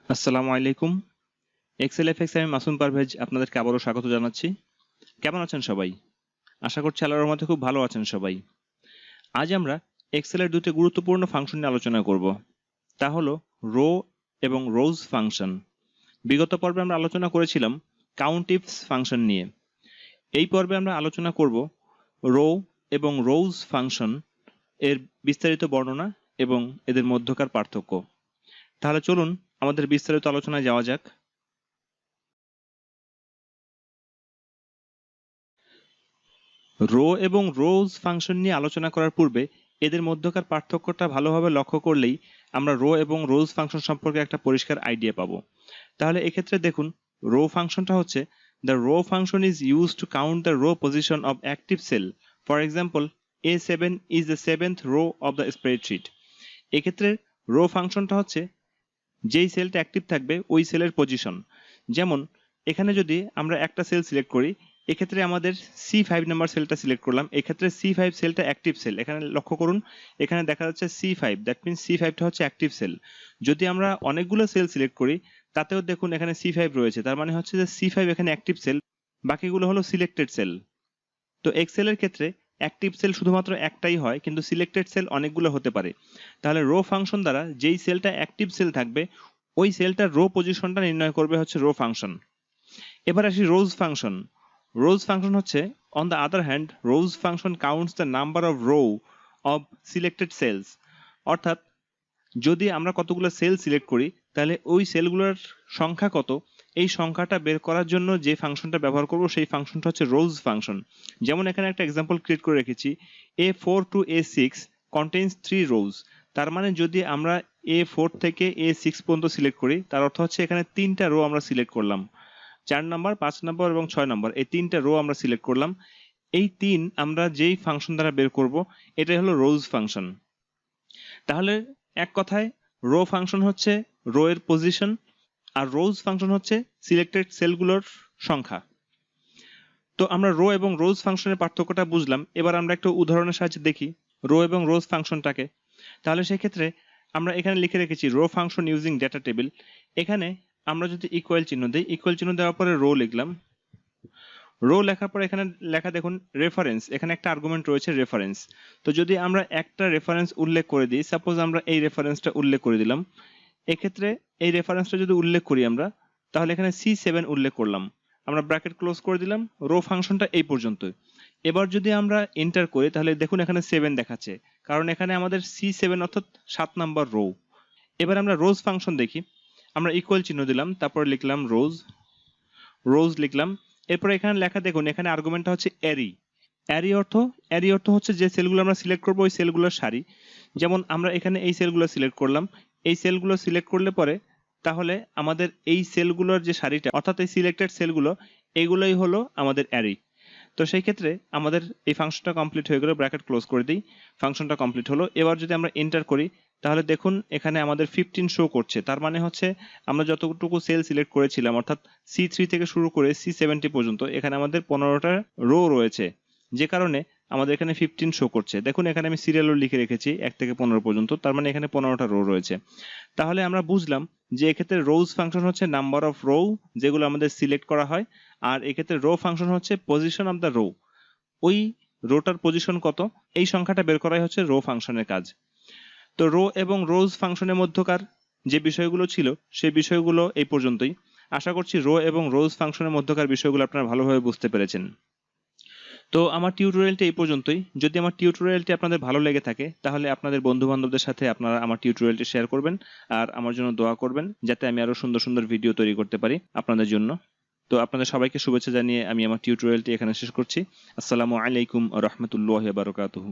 আসসালামু আলাইকুম। Excel FX আমি মাসুম পারভেজ আপনাদেরকে আবারও স্বাগত জানাচ্ছি। কেমন আছেন সবাই? আশা করছি আল্লাহর রহমতে খুব ভালো আছেন সবাই। আজ আমরা এক্সেলের দুটি গুরুত্বপূর্ণ ফাংশন নিয়ে আলোচনা করব। তা হলো রো এবং রোজ ফাংশন। বিগত পর্বে আমরা আলোচনা করেছিলাম কাউন্ট ইফস ফাংশন নিয়ে। এই পর্বে আমরা আলোচনা করব রো এবং রোজ ফাংশন এর বিস্তারিত বর্ণনা এবং এদের মধ্যকার পার্থক্য। তাহলে চলুন আমাদের বিস্তারিত আলোচনায় যাওয়া যাক। রো এবং রোজ ফাংশন নিয়ে আলোচনা করার পূর্বে এদের মধ্যকার পার্থক্যটা ভালোভাবে লক্ষ্য করলেই আমরা রো এবং রোজ ফাংশন সম্পর্কে একটা পরিষ্কার আইডিয়া পাবো। তাহলে এক্ষেত্রে দেখুন, রো ফাংশনটা হচ্ছে the row function is use to count the row position of active cell. For example, A7 is the 7th row of the spreadsheet. এক্ষেত্রে রো ফাংশনটা হচ্ছে যেই সেলটা অ্যাক্টিভ থাকবে ওই সেলের পজিশন। যেমন এখানে যদি আমরা একটা সেল সিলেক্ট করি, এক্ষেত্রে আমাদের C5 নাম্বার সেলটা সিলেক্ট করলাম। এক্ষেত্রে C5 সেলটা অ্যাক্টিভ সেল। এখানে লক্ষ্য করুন, এখানে দেখা যাচ্ছে C5, দ্যাট মিনস C5টা হচ্ছে অ্যাক্টিভ সেল। যদি আমরা অনেকগুলো সেল সিলেক্ট করি, তাতেও দেখুন এখানে C5 রয়েছে, তার মানে হচ্ছে যে C5 এখানে অ্যাক্টিভ সেল, বাকিগুলো হলো সিলেক্টেড সেল। তো এক্সেলের ক্ষেত্রে অ্যাক্টিভ সেল শুধুমাত্র একটাই হয়, কিন্তু সিলেক্টেড সেল অনেকগুলো হতে পারে। তাহলে রো ফাংশন দ্বারা যেই সেলটা অ্যাক্টিভ সেল থাকবে ওই সেলটার রো পজিশনটা নির্ণয় করবে হচ্ছে রো ফাংশন। এবার আসি রোজ ফাংশন। রোজ ফাংশন হচ্ছে, on the other hand, rows function counts the number of row of selected cells. অর্থাৎ যদি আমরা কতগুলো সেল সিলেক্ট করি, তাহলে ওই সেলগুলোর সংখ্যা কত, এই সংখ্যাটা বের করার জন্য যে ফাংশনটা ব্যবহার করব সেই ফাংশনটা হচ্ছে রোজ ফাংশন। যেমন এখানে একটা এক্সাম্পল ক্রিয়েট করে রেখেছি, A4 to A6 কন্টেইনস 3 রোজ। তার মানে যদি আমরা A4 থেকে A6 পর্যন্ত সিলেক্ট করি, তার অর্থ হচ্ছে এখানে 3টা রো আমরা সিলেক্ট করলাম। 4 নম্বর, 5 নম্বর এবং 6 নম্বর, এই 3টা রো আমরা সিলেক্ট করলাম। এই 3 আমরা যেই ফাংশন দ্বারা বের করব এটাই হলো রোজ ফাংশন। তাহলে এক কথায় রো ফাংশন হচ্ছে রো এর পজিশন, আর রোজ ফাংশন হচ্ছে সিলেক্টেড সেলগুলোর সংখ্যা। তো আমরা রো এবং রোজ ফাংশনের পার্থক্যটা বুঝলাম। এবার আমরা একটা উদাহরণের সাহায্যে দেখি রো এবং রোজ ফাংশনটাকে। তাহলে সেক্ষেত্রে আমরা এখানে লিখে রেখেছি row function using data table. এখানে আমরা যদি ইকুয়াল চিহ্ন দিই, ইকুয়াল চিহ্ন দেওয়ার পরে রো লিখলাম। রো লেখার পর এখানে লেখা দেখুন রেফারেন্স, এখানে একটা আর্গুমেন্ট রয়েছে রেফারেন্স। তো যদি আমরা একটা রেফারেন্স উল্লেখ করে দিই, সাপোজ আমরা এই রেফারেন্সটা উল্লেখ করে দিলাম, এক্ষেত্রে এই রেফারেন্সটা যদি উল্লেখ করি আমরা, তাহলে এখানে C7 উল্লেখ করলাম, আমরা ব্র্যাকেট ক্লোজ করে দিলাম। রো ফাংশনটা এই পর্যন্ত। এবার যদি আমরা এন্টার করি, তাহলে দেখুন এখানে 7 দেখাচ্ছে, কারণ এখানে আমাদের C7 অর্থাৎ 7 নাম্বার রো। এবার আমরা রোজ ফাংশন দেখি। আমরা ইকুয়াল চিহ্ন দিলাম, তারপর লিখলাম রোজ, রোজ লিখলাম। এরপর এখানে লেখা দেখুন, এখানে আর্গুমেন্টটা হচ্ছে অ্যারি। অ্যারি অর্থ হচ্ছে যে সেলগুলো আমরা সিলেক্ট করবো ওই সেলগুলোর সারি। যেমন আমরা এখানে এই সেলগুলো সিলেক্ট করলাম, এই সেলগুলো সিলেক্ট করলে পরে তাহলে আমাদের এই সেলগুলোর যে সারিটা, অর্থাৎ এই সিলেক্টেড সেলগুলো, এইগুলোই হলো আমাদের অ্যারি। তো সেই ক্ষেত্রে আমাদের এই ফাংশনটা কমপ্লিট হয়ে গেল, ব্র্যাকেট ক্লোজ করে দিই, ফাংশনটা কমপ্লিট হলো। এবার যদি আমরা এন্টার করি, তাহলে দেখুন এখানে আমাদের 15 শো করছে। তার মানে হচ্ছে আমরা যতটুকু সেল সিলেক্ট করেছিলাম, অর্থাৎ C3 থেকে শুরু করে C70 পর্যন্ত, এখানে আমাদের 15টা রো রয়েছে, যে কারণে আমাদের এখানে 15 শো করছে। দেখুন এখানে আমি সিরিয়ালও লিখে রেখেছি 1 থেকে 15 পর্যন্ত, তার মানে এখানে 15টা রো রয়েছে। তাহলে আমরা বুঝলাম যে এক্ষেত্রে রোজ ফাংশন হচ্ছে নাম্বার অফ রো যেগুলো আমাদের সিলেক্ট করা হয়, আর এক্ষেত্রে রো ফাংশন হচ্ছে পজিশন অফ দ্য রো, ওই রোটার পজিশন কত এই সংখ্যাটা বের করাই হচ্ছে রো ফাংশনের কাজ। তো রো এবং রোজ ফাংশনের মধ্যকার যে বিষয়গুলো ছিল সেই বিষয়গুলো এই পর্যন্তই। আশা করছি রো এবং রোজ ফাংশনের মধ্যকার বিষয়গুলো আপনারা ভালোভাবে বুঝতে পেরেছেন। তো আমার টিউটোরিয়ালটি এই পর্যন্তই। যদি আমার টিউটোরিয়ালটি আপনাদের ভালো লেগে থাকে, তাহলে আপনাদের বন্ধু বান্ধবদের সাথে আপনারা আমার টিউটোরিয়ালটি শেয়ার করবেন, আর আমার জন্য দোয়া করবেন যাতে আমি আরো সুন্দর সুন্দর ভিডিও তৈরি করতে পারি আপনাদের জন্য। তো আপনাদের সবাইকে শুভেচ্ছা জানিয়ে আমি আমার টিউটোরিয়ালটি এখানে শেষ করছি। আসসালামু আলাইকুম ওয়া রাহমাতুল্লাহি ওয়া বারাকাতুহু।